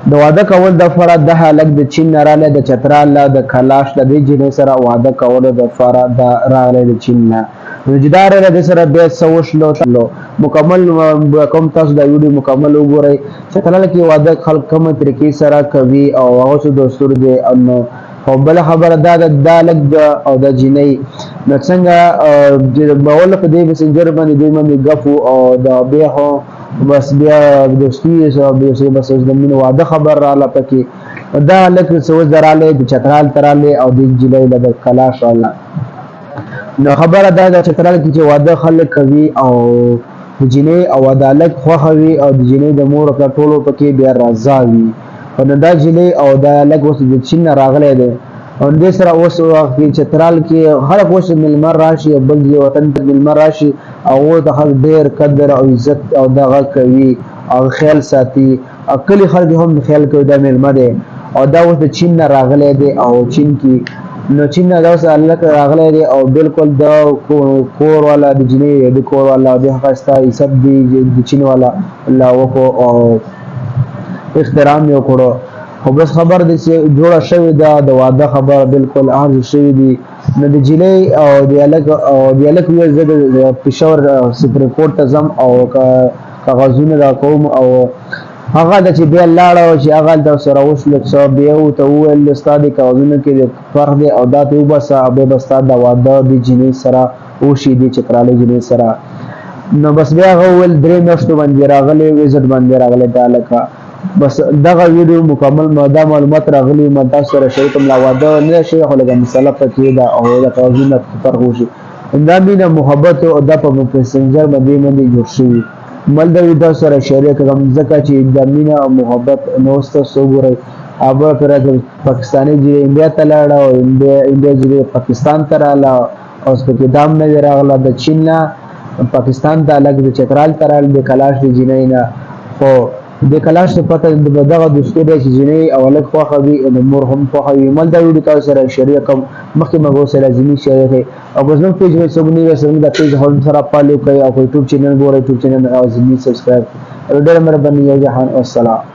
د واده کول د فرد د هلک د چین نه راغلی د چترال د کلاش د دې جنۍ سره واده کولو د فرد د راغلی د چین نه نو چې دا راغلی د سره بیا څه وشلو مکمل کوم تاسو دا ویډیو مکمل وګورئ چترال کې واده خلک کومه طریقې سره کوي او هغه څه دستور دی نو او بل خبره دا دا لګ او د جنۍ نو څنګه بول په دې مسنجر باندې دوی باندې غفو او د بیا هو بس بیا دوستي سره بیا بس د مين واده خبر را لپاره دا لکه څه وزراله د چترال تراله او د جلې د کلاش الله نو خبره دا د چترال کې چې واده خلک کوي او د جنې او عدالت خوخوي او د جنې د مور په ټولو پکې بیا راځي او دا جلې او دا لګ اوس د چین راغلی دی او دې سره اوس وخت کې چترال کې هر اوس ملمر راشي بل دی وطن ته ملمر راشي او د خلک ډېر قدر او عزت او دغه کوي او خیال ساتي او کلی خلک هم خیال کوي دا ملمر دی او دا اوس د چین راغلی دی او چین کې نو چین دا اوس الله راغلی دی او بالکل دا کور والا د جنې د کور والا د خاصه عزت دی د چین والا الله وکړو او احترام یې وکړو خو بس خبر دي چې جوړه شوې ده د واده خبر بالکل عرض شوې دي نو د جلې او د الک ویل زه د پېښور سپریم کورټ ته ځم او کاغذونه را کوم او هغه د چې بیا لاړه چې هغه د سره وشل څو بیا او ته ویل استاد کاغذونه کې فرق دی او دا ته وبس به بس د واده د جنې سره او شي دي چې کراله جنې سره نو بس بیا ول درې میاشتو باندې راغلي وزټ باندې راغلي دا لکه بس دغه ویډیو مکمل ماده معلومات راغلي ماده سره شریکم لا واده نه شي خو لګم مسله پکې دا او د توازن فرق وشي دا مینه محبت او د په مسنجر باندې جوړ شي مل د ویډیو سره شریک کوم ځکه چې د مینه او محبت نوسته سوګوري ابا پر پاکستاني جی انډیا ته لاړ او انډیا جی پاکستان ته رااله او سپکې دام نه راغله د چین پاکستان ته لګ د چترال ترال د کلاش د جنینا خو د کلاش په پته د دغه دوستي د جنې او لک خوخوي او مور هم خوخوي مل دا ویډیو تاسو سره شریک کوم مخکې مګو سره لازمي شریک او زموږ پیج مې څنګه وسنګ د پیج هم سره فالو کوي او یوټیوب چینل ګورئ یوټیوب چینل او لازمي سبسکرایب ډېر مهرباني یو جهان والسلام